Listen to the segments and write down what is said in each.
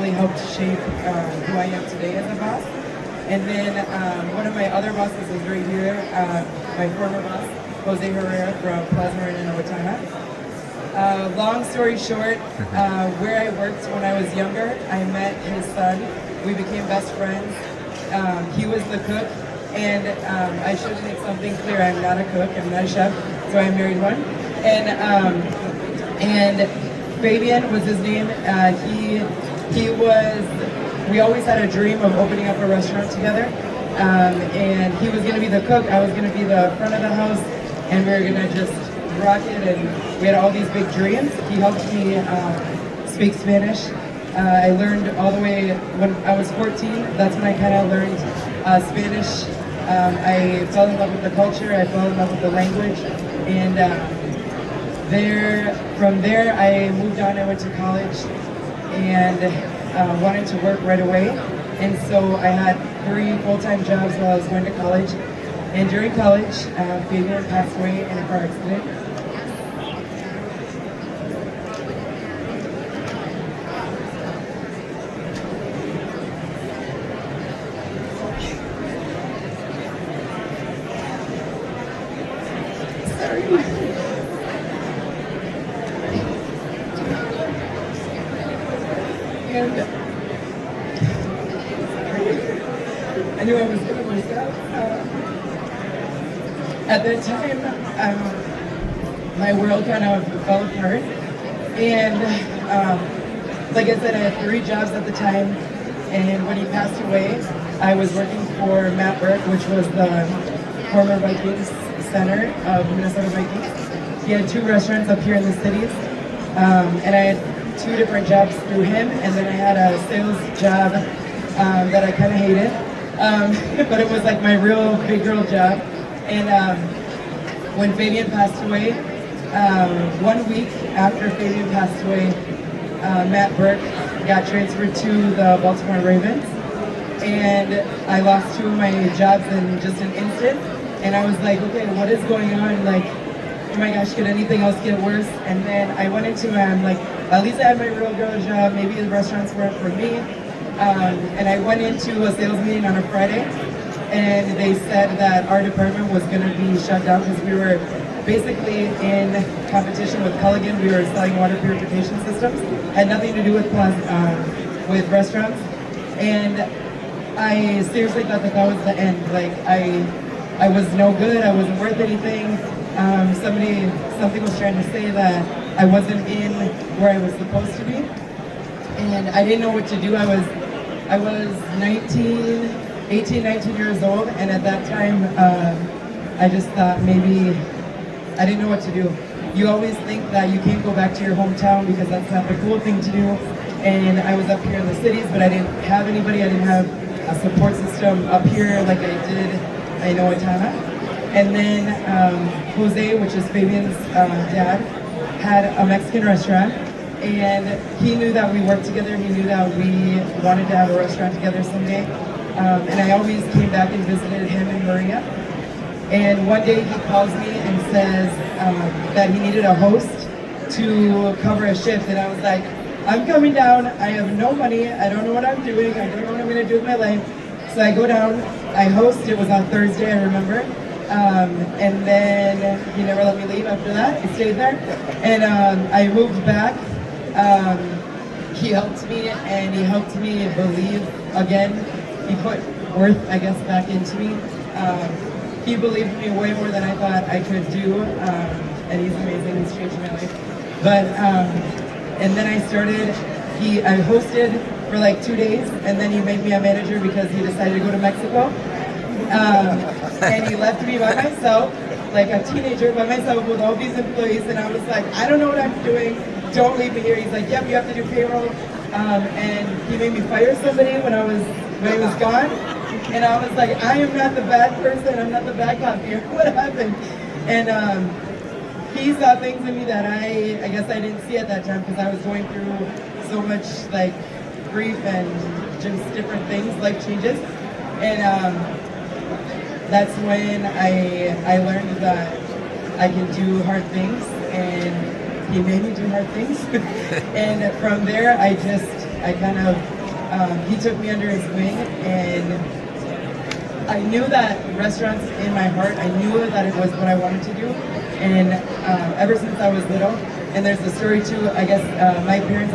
really helped shape who I am today as a boss. And then one of my other bosses is right here, my former boss, Jose Herrera from Plaza in Owatonna. Long story short, where I worked when I was younger, I met his son. We became best friends. He was the cook, and I should make something clear. I'm not a cook. I'm not a chef, so I married one. And Fabian was his name. He was. We always had a dream of opening up a restaurant together, and he was going to be the cook. I was going to be the front of the house, and we were going to just rock it. And we had all these big dreams. He helped me speak Spanish. I learned all the way when I was 14. That's when I kind of learned Spanish. I fell in love with the culture. I fell in love with the language, and from there, I moved on. I went to college, and wanted to work right away, and so I had 3 full-time jobs while I was going to college. And during college, Fabian passed away in a car accident. Sorry. And I knew I was going to myself. At that time, my world kind of fell apart. And like I said, I had 3 jobs at the time. And when he passed away, I was working for Matt Burke, which was the former Vikings center of Minnesota Vikings. He had 2 restaurants up here in the cities. And I had 2 different jobs through him, and then I had a sales job that I kind of hated, but it was like my real big girl job. And when Fabian passed away, 1 week after Fabian passed away, Matt Burke got transferred to the Baltimore Ravens, and I lost 2 of my jobs in just an instant. And I was like, okay, what is going on? Like, oh my gosh, could anything else get worse? And then I went into like, at least I had my real girl job. Maybe the restaurants weren't for me. And I went into a sales meeting on a Friday, and they said that our department was going to be shut down because we were basically in competition with Culligan. We were selling water purification systems. Had nothing to do with restaurants. And I seriously thought that was the end. Like, I was no good. I wasn't worth anything. Something was trying to say that I wasn't in where I was supposed to be, and I didn't know what to do. I was 18, 19 years old, and at that time, I just thought maybe I didn't know what to do. You always think that you can't go back to your hometown because that's not the cool thing to do. And I was up here in the cities, but I didn't have anybody. I didn't have a support system up here like I did in Owatonna. And then Jose, which is Fabian's dad, had a Mexican restaurant, and he knew that we worked together. He knew that we wanted to have a restaurant together someday. And I always came back and visited him and Maria. And one day he calls me and says that he needed a host to cover a shift. And I was like, I'm coming down. I have no money. I don't know what I'm doing. I don't know what I'm going to do with my life. So I go down. I host. It was on Thursday, I remember. And then he never let me leave after that. He stayed there. And I moved back. He helped me, and he helped me believe again. He put worth, I guess, back into me. He believed in me way more than I thought I could do. And he's amazing. He's changed my life. But, and then I started, I hosted for like 2 days, and then he made me a manager because he decided to go to Mexico. And he left me by myself, like a teenager by myself with all these employees, and I was like, I don't know what I'm doing, don't leave me here. He's like, yep, you have to do payroll. And he made me fire somebody when he was gone. And I was like, I am not the bad person, I'm not the bad cop here. What happened? And he saw things in me that I guess I didn't see at that time because I was going through so much like grief and just different things, life changes. And that's when I learned that I can do hard things, and he made me do hard things. And from there, I just I kind of, he took me under his wing, and I knew that restaurants in my heart, I knew that it was what I wanted to do, and ever since I was little. And there's a story too, I guess, my parents,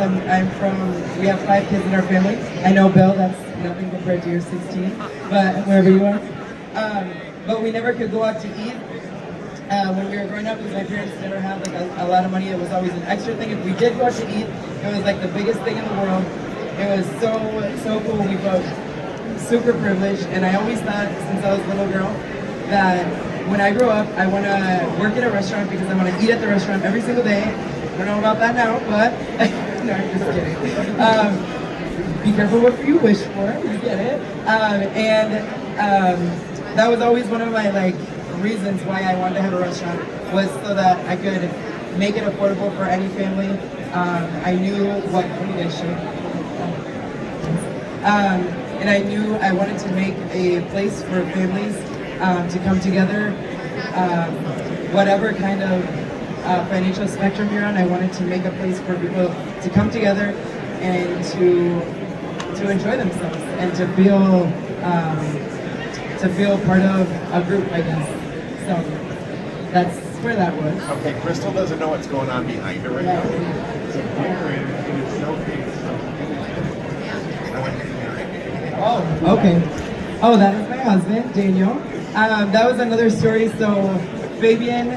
we have 5 kids in our family. I know, Bill, that's nothing compared to your 16, but wherever you are. But we never could go out to eat when we were growing up because my parents never had like a lot of money. It was always an extra thing. If we did go out to eat, it was like the biggest thing in the world. It was so cool. We felt super privileged, and I always thought since I was a little girl that when I grow up, I want to work at a restaurant because I want to eat at the restaurant every single day. I don't know about that now, but no, I'm just kidding. Be careful what you wish for. You get it. That was always one of my reasons why I wanted to have a restaurant, was so that I could make it affordable for any family. I knew what and I knew I wanted to make a place for families to come together, whatever kind of financial spectrum you're on. I wanted to make a place for people to come together and to enjoy themselves and to feel part of a group, I guess. So that's where that was. Okay, Krystal doesn't know what's going on behind her right now. So here in its showcase. Oh, okay. Oh, that is my husband, Daniel. That was another story. So Fabian,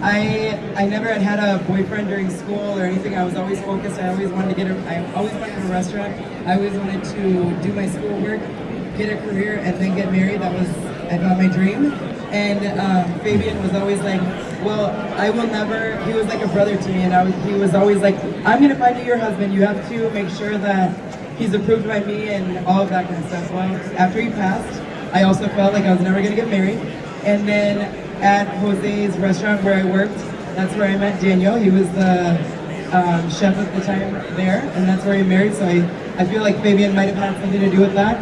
I never had a boyfriend during school or anything. I was always focused. I always wanted a restaurant. I always wanted to do my schoolwork, get a career, and then get married. That was, I thought, my dream. And Fabian was always like, well, I will never, he was like a brother to me, and he was always like, I'm gonna find you your husband. You have to make sure that he's approved by me and all of that kind of stuff. Well, after he passed, I also felt like I was never gonna get married. And then at Jose's restaurant where I worked, that's where I met Daniel. He was the chef at the time there, and that's where he married. So I feel like Fabian might have had something to do with that.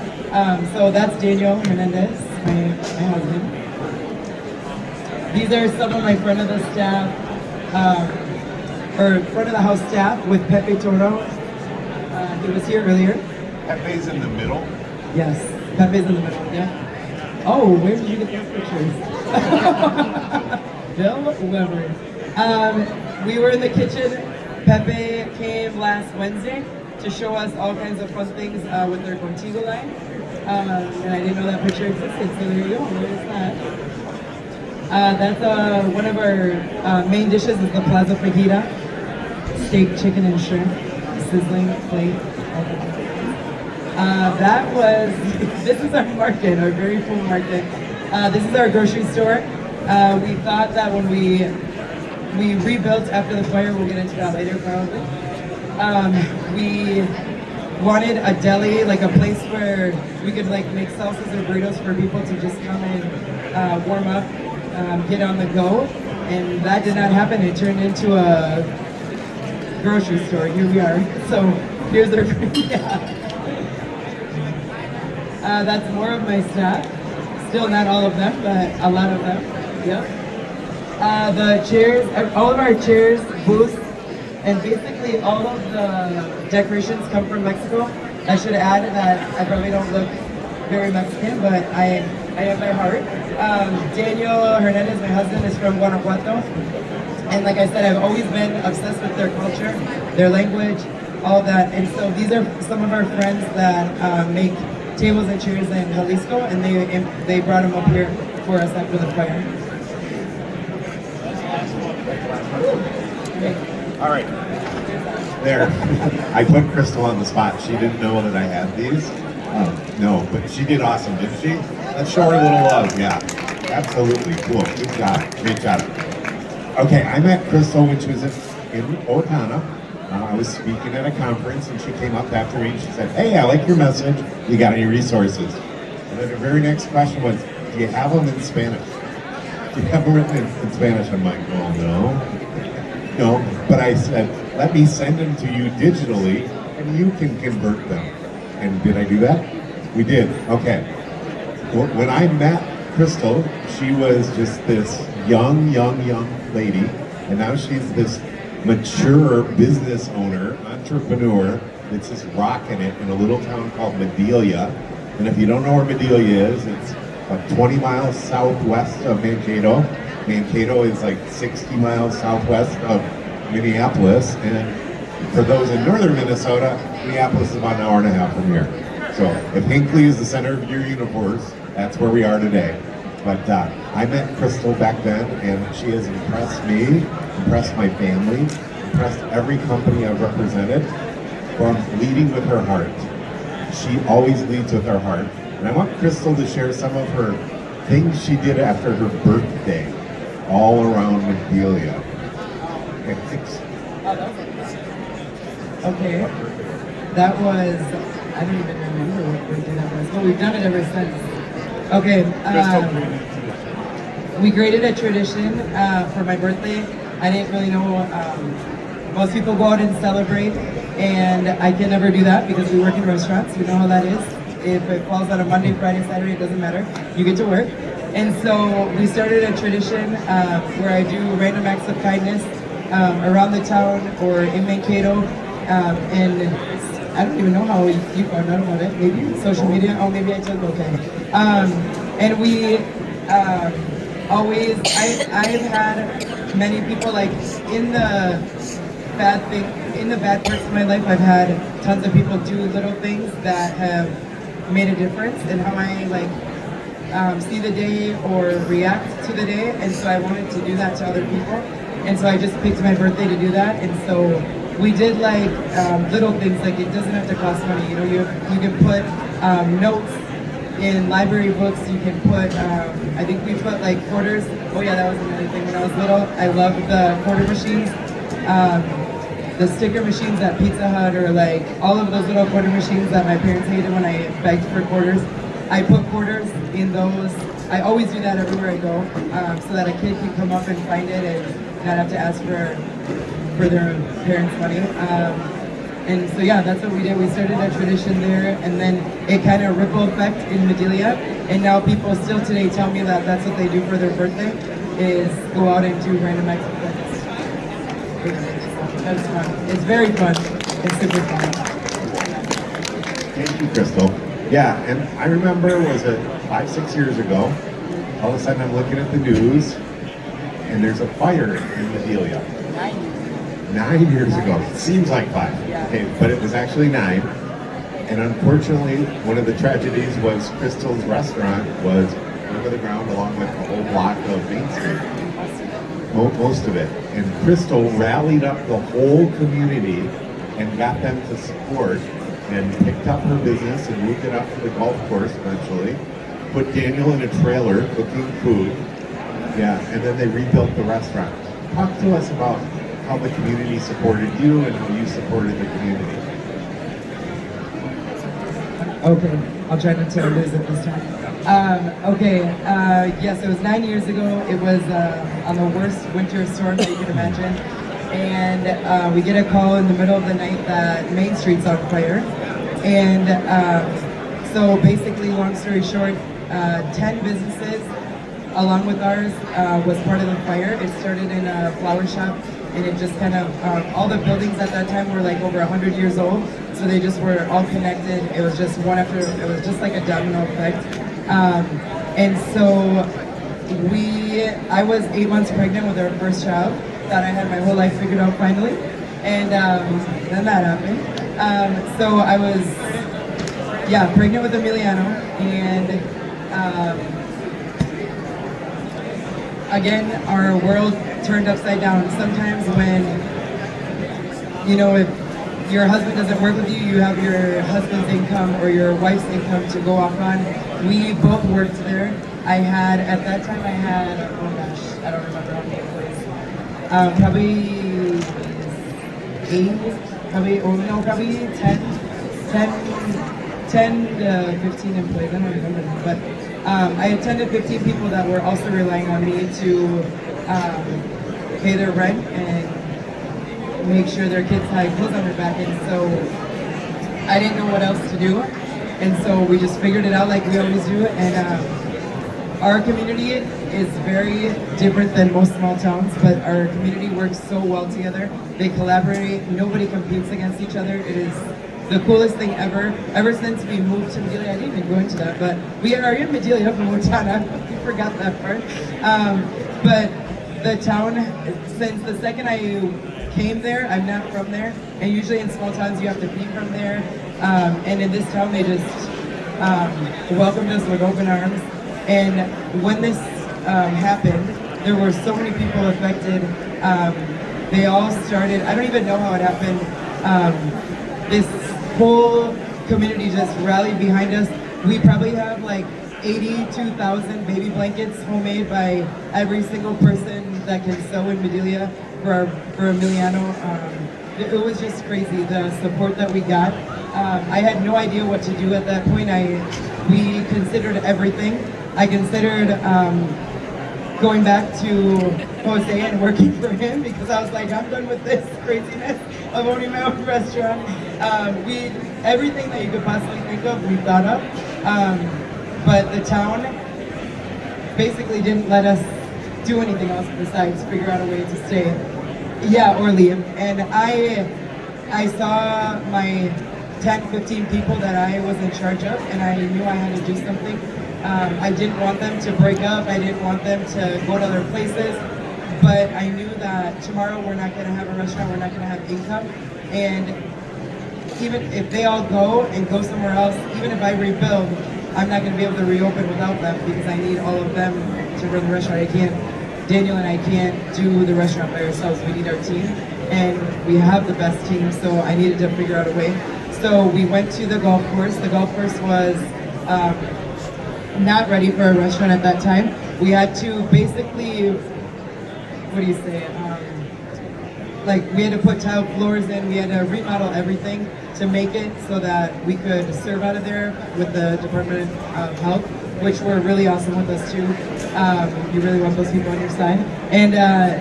So that's Daniel Hernandez, my husband. These are some of my front of the staff, or front of the house staff with Pepe Toro. He was here earlier. Pepe's in the middle? Yes, Pepe's in the middle, yeah. Oh, where did you get those pictures? Bill Weber. We were in the kitchen. Pepe came last Wednesday to show us all kinds of fun things with their Contigo line. And I didn't know that picture existed, so there you go. There's that. That's one of our main dishes is the Plaza Fajita. Steak, chicken, and shrimp. Sizzling plate. This is our market, our very full market. This is our grocery store. We thought that when we rebuilt after the fire, we'll get into that later probably. We wanted a deli, like a place where we could make salsas or burritos for people to just come and warm up, get on the go. And that did not happen. It turned into a grocery store. Here we are. So here's our that's more of my staff. Still not all of them, but a lot of them. Yep. The chairs, all of our chairs, booths, and basically all of the decorations come from Mexico. I should add that I probably don't look very Mexican, but I have my heart. Daniel Hernandez, my husband, is from Guanajuato. And like I said, I've always been obsessed with their culture, their language, all that. And so these are some of our friends that make tables and chairs in Jalisco, and they brought them up here for us after the fire. All right. There. I put Krystal on the spot. She didn't know that I had these. No, but she did awesome, didn't she? Let's show her a little love. Yeah, absolutely. Cool. Good job. Great job. Okay, I met Krystal when she was in Owatonna. I was speaking at a conference, and she came up after me and she said, hey, I like your message. You got any resources? And then the very next question was, do you have them in Spanish? Do you have them written in Spanish? I'm like, oh, no. No, but I said, let me send them to you digitally, and you can convert them. And did I do that? We did. Okay. When I met Krystal, she was just this young lady, and now she's this mature business owner, entrepreneur, It's this rock in it in a little town called Medelia. And if you don't know where Medelia is, it's about 20 miles southwest of Mankato. Mankato is like 60 miles southwest of Minneapolis. And for those in northern Minnesota, Minneapolis is about an hour and a half from here. So if Hinckley is the center of your universe, that's where we are today. But I met Krystal back then, and she has impressed me, impressed my family, impressed every company I've represented from leading with her heart. She always leads with her heart. And I want Krystal to share some of her things she did after her birthday all around Medelia. Okay, thanks. Okay, that was, I don't even remember what birthday that was, but we've done it ever since. Okay, we created a tradition for my birthday. I didn't really know, most people go out and celebrate, and I can never do that because we work in restaurants. You know how that is. If it falls on a Monday, Friday, Saturday, it doesn't matter. You get to work. And so we started a tradition where I do random acts of kindness around the town or in Mankato. And I don't even know how you found out about it. Maybe social media? Oh, maybe I took, okay. And we always, I've had many people like in the bad parts of my life, I've had tons of people do little things that have made a difference in how I see the day or react to the day. And so I wanted to do that to other people. And so I just picked my birthday to do that. And so we did little things, like it doesn't have to cost money. You know, you can put notes in library books. You can put, I think we put quarters. Oh yeah, that was another thing. When I was little, I loved the quarter machines. The sticker machines at Pizza Hut, or all of those little quarter machines that my parents hated when I begged for quarters. I put quarters in those. I always do that everywhere I go, so that a kid can come up and find it and not have to ask for their parents' money. And so yeah, that's what we did. We started a tradition there, and then it kind of ripple effect in Medelia. And now people still today tell me that that's what they do for their birthday, is go out and do random acts of kindness. That's fun. It's very fun. It's super fun. Thank you, Krystal. Yeah, and I remember, was it 5-6 years ago, all of a sudden I'm looking at the news, and there's a fire in Medelia. 9 years ago. It seems like 5. Yeah. Okay, but it was actually 9. And unfortunately, one of the tragedies was Krystal's restaurant was under the ground along with the whole block of Main Street. Most of it. And Krystal rallied up the whole community and got them to support, and picked up her business and moved it out to the golf course eventually. Put Daniel in a trailer cooking food. Yeah, and then they rebuilt the restaurant. Talk to us about how the community supported you and how you supported the community. Okay, I'll try not to lose it this time. Yes, it was 9 years ago. It was on the worst winter storm that you can imagine. And we get a call in the middle of the night that Main Street's on fire. And so basically, long story short, 10 businesses along with ours was part of the fire. It started in a flower shop, and it just kind of, all the buildings at that time were over 100 years old. So they just were all connected. It was just one after, it was just like a domino effect. And so I was 8 months pregnant with our first child. Thought I had my whole life figured out finally. And then that happened. So I was, pregnant with Emiliano. And again, our world turned upside down. Sometimes when, if your husband doesn't work with you, you have your husband's income or your wife's income to go off on. We both worked there. At that time, oh gosh, I don't remember how many employees. Probably 10 to 15 employees. I don't remember them, but I had 10 to 15 people that were also relying on me to pay their rent and make sure their kids had clothes on their back. And so I didn't know what else to do. And so we just figured it out like we always do. And our community is very different than most small towns, but our community works so well together. They collaborate. Nobody competes against each other. It is the coolest thing ever. Ever since we moved to Medelia, I didn't even go into that, but we are in Medelia from Montana. We forgot that part. But the town, since the second I came there, I'm not from there, and usually in small towns you have to be from there. And in this town, they just welcomed us with open arms. And when this happened, there were so many people affected. They all started, I don't even know how it happened. This whole community just rallied behind us. We probably have like 82,000 baby blankets homemade by every single person that can sew in Medelia for Emiliano. It was just crazy, the support that we got. I had no idea what to do at that point. We considered everything. I considered going back to Jose and working for him because I was like, I'm done with this craziness of owning my own restaurant. Everything that you could possibly think of, we thought of. But the town basically didn't let us do anything else besides figure out a way to stay. Yeah, or leave. And I saw my 10, 15 people that I was in charge of, and I knew I had to do something. I didn't want them to break up. I didn't want them to go to other places. But I knew that tomorrow we're not going to have a restaurant, we're not going to have income. And even if they all go and go somewhere else, even if I rebuild, I'm not going to be able to reopen without them because I need all of them to run the restaurant. Daniel and I can't do the restaurant by ourselves. We need our team, and we have the best team, so I needed to figure out a way. So we went to the golf course. The golf course was not ready for a restaurant at that time. We had to basically, what do you say? We had to put tile floors in. We had to remodel everything to make it so that we could serve out of there with the Department of Health, which were really awesome with us too. You really want those people on your side. And the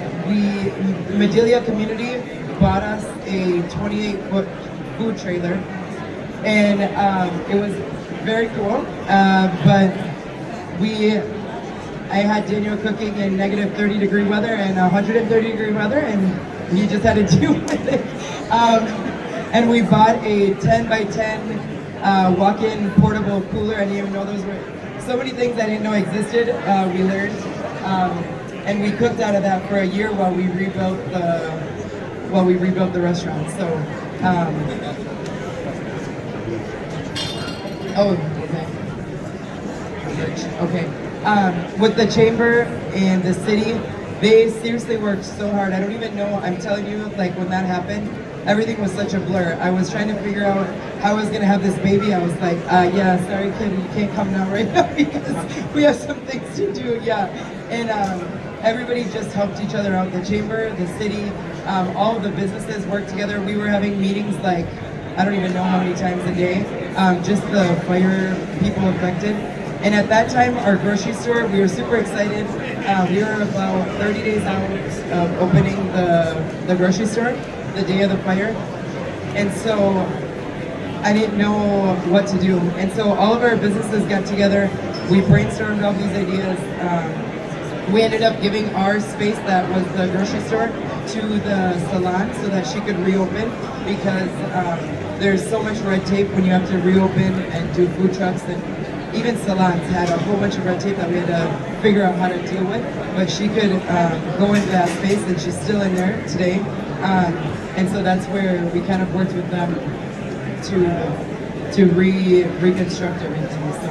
Medelia community bought us a 28-foot food trailer, and it was very cool. But I had Daniel cooking in negative 30-degree weather and 130-degree weather, and he just had to deal with it. And we bought a 10 by 10 walk-in portable cooler. I didn't even know those were so many things I didn't know existed. We learned, and we cooked out of that for a year while we rebuilt the restaurant. So, okay. With the chamber and the city, they seriously worked so hard. I don't even know, I'm telling you, like when that happened, everything was such a blur. I was trying to figure out how I was gonna have this baby. I was like, yeah, sorry kid, you can't come now right now because we have some things to do, yeah. And everybody just helped each other out. The chamber, the city, all of the businesses worked together. We were having meetings like, I don't even know how many times a day, just the fire people affected. And at that time, our grocery store, we were super excited. We were about 30 days out of opening the grocery store, the day of the fire. And so I didn't know what to do. And so all of our businesses got together. We brainstormed all these ideas. We ended up giving our space that was the grocery store to the salon so that she could reopen because there's so much red tape when you have to reopen and do food trucks, and even salons had a whole bunch of red tape that we had to figure out how to deal with. But she could go into that space, and she's still in there today. And so that's where we kind of worked with them to reconstruct everything. So.